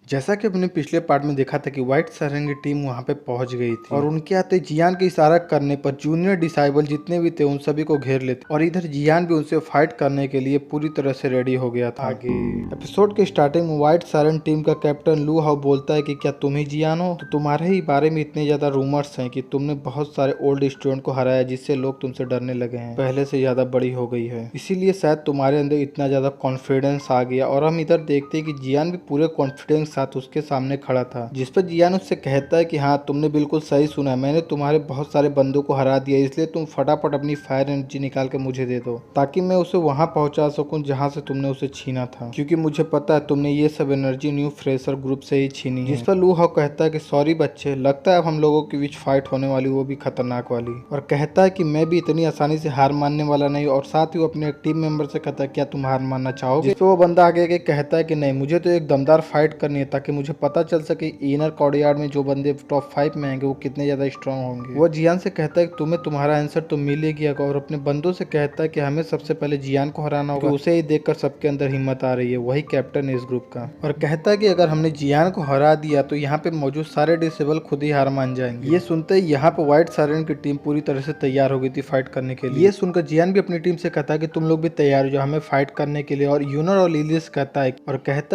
जैसा कि अपने पिछले पार्ट में देखा था कि व्हाइट सारंग की टीम वहां पे पहुंच गई थी और उनके आते जियान के इशारा करने पर जूनियर डिसाइबल जितने भी थे उन सभी को घेर लेते और इधर जियान भी उनसे फाइट करने के लिए पूरी तरह से रेडी हो गया था। आगे एपिसोड के स्टार्टिंग में व्हाइट सारंग टीम का कैप्टन लू हाउ बोलता है कि क्या तुम ही जियान हो, तो तुम्हारे ही बारे में इतने ज्यादा रूमर्स हैं कि तुमने बहुत सारे ओल्ड स्टूडेंट को हराया जिससे लोग तुमसे डरने लगे हैं, पहले से ज्यादा बड़ी हो गई है, इसीलिए शायद तुम्हारे अंदर इतना ज्यादा कॉन्फिडेंस आ गया। और हम इधर देखते हैं कि जियान भी पूरे कॉन्फिडेंस साथ उसके सामने खड़ा था, जिस पर जियान उससे कहता है कि हाँ तुमने बिल्कुल सही सुना, मैंने तुम्हारे बहुत सारे बंदों को हरा दिया, इसलिए तुम फटाफट अपनी फायर एनर्जी निकाल के मुझे दे दो ताकि मैं उसे वहां पहुंचा सकूं जहां से तुमने उसे छीना था, क्योंकि मुझे पता है तुमने ये सब एनर्जी न्यू फ्रेशर ग्रुप से ही छीनी है। जिस पर लू हाउ कहता है कि सॉरी बच्चे, लगता है अब हम लोगों के बीच फाइट होने वाली, वो भी खतरनाक वाली, और कहता है कि मैं भी इतनी आसानी से हार मानने वाला नहीं। और साथ ही वो अपने टीम मेंबर से कहता है क्या तुम हार मानना चाहोगे, जिस पर वो बंदा आगे आगे कहता है कि नहीं, मुझे तो एक दमदार फाइट करनी है ताकि मुझे पता चल सके इनर कोर्टयार्ड में जो बंदे टॉप 5 में आएंगे वो कितने ज्यादा स्ट्रांग होंगे। वो जियान से कहता है कि तुम्हें तुम्हारा आंसर तो मिल ही गया, और अपने बंदों से कहता है कि हमें सबसे पहले जियान को हराना होगा, तो उसे ही देखकर सबके अंदर हिम्मत आ रही है, वही कैप्टन है इस ग्रुप का। और कहता है कि अगर हमने जियान को हरा दिया तो यहाँ पे मौजूद सारे डिसेबल खुद ही हार मान जाएंगे। ये सुनते ही यहाँ पे व्हाइट सारंग की टीम पूरी तरह से तैयार हो गई थी फाइट करने के लिए। ये सुनकर जियान भी अपनी टीम से कहता है कि तुम लोग भी तैयार हो जाओ हमें फाइट करने के लिए। और यूनर और लिली से कहता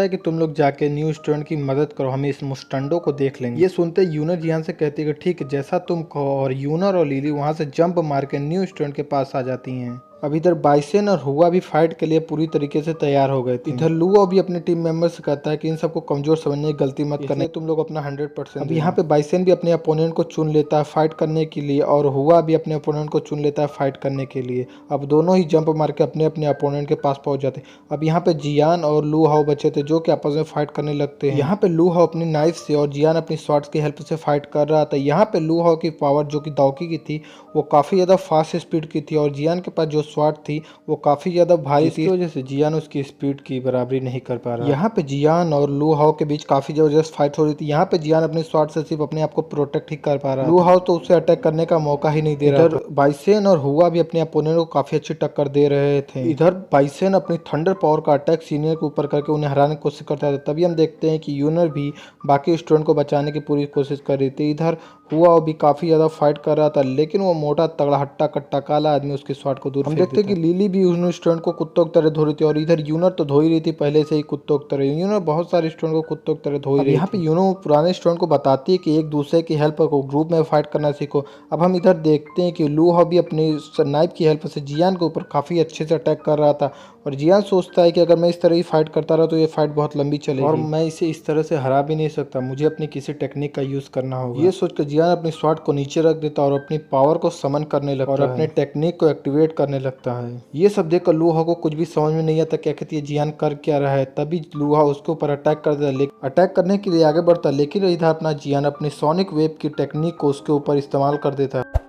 है कि तुम लोग जाके न्यू स्टूडेंट की मदद करो, हम इस मुस्टंडो को देख लेंगे। ये सुनते यूनर जियान से कहती है कि ठीक है जैसा तुम कहो, और यूनर और लिली वहां से जंप मार के न्यू स्टूडेंट के पास आ जाती हैं। अब इधर बाइसेन और हुआ भी फाइट के लिए पूरी तरीके से तैयार हो गए थे। इधर लुओ भी अपने टीम मेंबर से कहता है कि इन सबको कमजोर समझने की गलती मत करने, तुम लोग अपना 100%। अब यहाँ पे बाइसेन भी अपने अपोनेंट को चुन लेता है फाइट करने के लिए, और हुआ भी अपने अपोनेंट को चुन लेता है फाइट करने के लिए। अब दोनों ही जंप मार के अपने अपने अपोनेंट के पास पहुंच जाते। अब यहाँ पे जियान और लू हाउ बचे थे जो कि आपस में फाइट करने लगते हैं। यहाँ पे लू हाउ अपनी नाइफ से और जियान अपनी शॉर्ट्स की हेल्प से फाइट कर रहा था। यहाँ पे लू हाउ की पावर जो कि दाओकी की थी वो काफी ज्यादा फास्ट स्पीड की थी, और जियान के पास जो शॉर्ट थी वो काफी ज्यादा भारी थी, इस वजह से जियान उसकी स्पीड की बराबरी नहीं कर पा रहा। यहाँ पे जियान और लू हाउ के बीच काफी जबरदस्त फाइट हो रही थी। यहाँ पे जियान अपने शॉट से सिर्फ अपने आप को प्रोटेक्ट ही कर पा रहा है, लू हाउ तो उसे अटैक करने का मौका ही नहीं दे रहा था। बाइसेन और हुआ भी अपने अपोनेंट को काफी अच्छी टक्कर दे रहे थे। इधर बाइसेन अपनी थंडर पावर का अटैक सीनियर के ऊपर करके उन्हें हराने की कोशिश करता था। तभी हम देखते हैं कि यूनर भी बाकी स्टूडेंट को बचाने की पूरी कोशिश कर रही थी। इधर हुआ भी काफी ज्यादा फाइट कर रहा था, लेकिन वो मोटा तगड़ा हट्टा कट्टा काला आदमी उसके शॉट को दूर फेंक देता। हम देखते कि लिली भी उन स्टूडेंट को कुत्तों की तरह धो रही थी, और इधर यूनर तो धो ही रही थी पहले से ही कुत्तों की तरह। यूनर बहुत सारे स्टूडेंट को कुत्तों की तरह धो ही रही। यहाँ पे यूनर पुराने स्टूडेंट को बताती है कि एक दूसरे की हेल्प को ग्रुप में फाइट करना सीखो। अब हम इधर देखते हैं कि लू हाउ भी अपनी नाइफ की हेल्प से जियान के ऊपर काफी अच्छे से अटैक कर रहा था, और जियान सोचता है कि अगर मैं इस तरह ही फाइट करता रहा तो ये फाइट बहुत लंबी चलेगी और मैं इसे इस तरह से हरा भी नहीं सकता, मुझे अपनी किसी टेक्निक का यूज करना होगा। ये सोचकर जियान अपनी शॉट को नीचे रख देता और अपनी पावर को समन करने लगता है और अपने टेक्निक को एक्टिवेट करने लगता है। ये सब देखकर लू हाउ को कुछ भी समझ में नहीं आता क्या कहती है जियान कर क्या रहा है। तभी लू हाउ उसके ऊपर अटैक कर देता, अटैक करने के लिए आगे बढ़ता, लेकिन इधर अपना जियान अपनी सोनिक वेव की टेक्निक को उसके ऊपर इस्तेमाल कर देता है।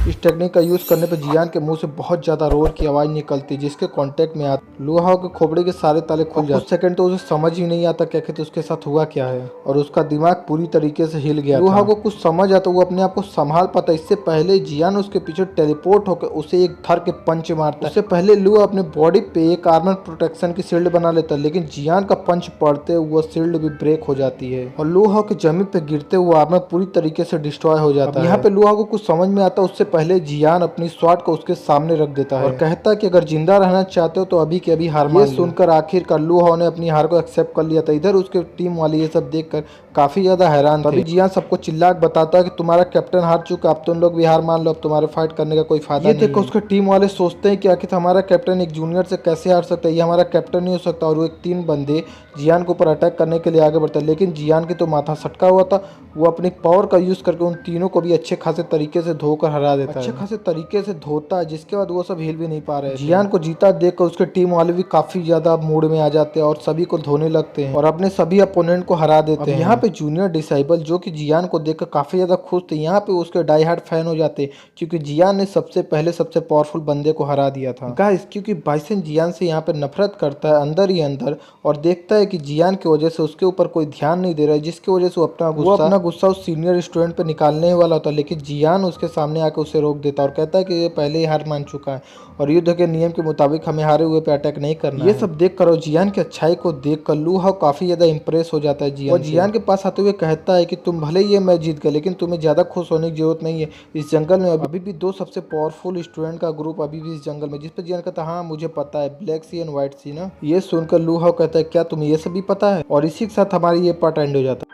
इस टेक्निक का यूज करने पर जियान के मुंह से बहुत ज्यादा रोर की आवाज निकलती, जिसके कांटेक्ट में आता लू हाउ के खोपड़ी के सारे ताले खुल जाते। कुछ सेकंड तो उसे समझ ही नहीं आता क्या कहते उसके साथ हुआ क्या है, और उसका दिमाग पूरी तरीके से हिल गया। लू हाउ को कुछ समझ आता, वो अपने आप को संभाल पाता। इससे पहले जियान उसके पीछे टेलीपोर्ट होकर उसे एक थर के पंच मारता है। उससे पहले लू अपने बॉडी पे एक आर्मर प्रोटेक्शन की शील्ड बना लेता है, लेकिन जियान का पंच पड़ते वो शील्ड भी ब्रेक हो जाती है और लू हाउ के जमीन पे गिरते हुए आर्मर पूरी तरीके से डिस्ट्रॉय हो जाता है। यहाँ पे लू हाउ को कुछ समझ में आता, उससे पहले जियान अपनी स्वॉर्ड को उसके सामने रख देता है और कहता है कि अगर जिंदा रहना चाहते हो तो अभी के अभी हार मान लो। सुनकर आखिरकार लू हाउ ने अपनी हार को एक्सेप्ट कर लिया था। इधर उसके टीम वाले ये सब देखकर काफी ज्यादा हैरान थे। तभी जियान सबको चिल्ला के बताता है कि तुम्हारा कैप्टन हार चुका, अब तुम लोग भी हार मान लो, अब तुम्हारे फाइट करने का कोई फायदा नहीं है। देखो उसके टीम वाले सोचते हैं कि आखिर हमारा कैप्टन एक जूनियर से कैसे हार सकता है, ये हमारा कैप्टन नहीं हो सकता। और वो एक 3 बंदे जियान के ऊपर अटैक करने के लिए आगे बढ़ता है, लेकिन जियान के तो माथा सटका हुआ था। वो अपनी पावर का यूज करके उन तीनों को भी अच्छे खासे तरीके से धोकर हरा देता है, अच्छे खासे तरीके से धोता है, जिसके बाद वो सब हिल भी नहीं पा रहे। जियान को जीता देखकर उसके टीम वाले भी काफी ज्यादा मूड में आ जाते हैं और सभी को धोने लगते हैं और अपने सभी अपोनेंट को हरा देते हैं। यहाँ पे जूनियर डिसाइबल जो कि जियान को देखकर काफी ज्यादा खुश थे, यहाँ पे उसके डाई हार्ड फैन हो जाते क्योंकि जियान ने सबसे पहले सबसे पावरफुल बंदे को हरा दिया था। गाइस क्योंकि बाइसन जियान से यहाँ पे नफरत करता है अंदर ही अंदर, और देखता है कि जियान की वजह से उसके ऊपर कोई ध्यान नहीं दे रहा है, जिसकी वजह से वो अपना गुस्सा उस सीनियर स्टूडेंट पे निकालने वाला होता है, लेकिन जियान उसके सामने आके उसे उसे रोक देता है और कहता है कि ये पहले ही हार मान चुका है और युद्ध के नियम के मुताबिक हमें हारे हुए पे अटैक नहीं करना। ये सब देख कर और जियान की अच्छाई को देख कर लू हाउ काफी ज्यादा इंप्रेस हो जाता है जियान। और जियान के पास आते हुए कहता है कि तुम भले ही ये मैच जीत गए लेकिन तुम्हें ज्यादा खुश होने की जरूरत नहीं है। इस जंगल में अभी भी दो सबसे पावरफुल स्टूडेंट का ग्रुप अभी भी इस जंगल में, जिस पर जियान कहता है हाँ मुझे पता है, ब्लैक सी एंड व्हाइट सी ना। ये सुनकर लू हाउ कहता है क्या तुम्हें ये सब भी पता है, और इसी के साथ हमारी ये पार्ट एंड हो जाता है।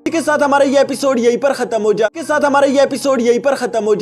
के साथ हमारा ये एपिसोड यहीं पर खत्म हो जा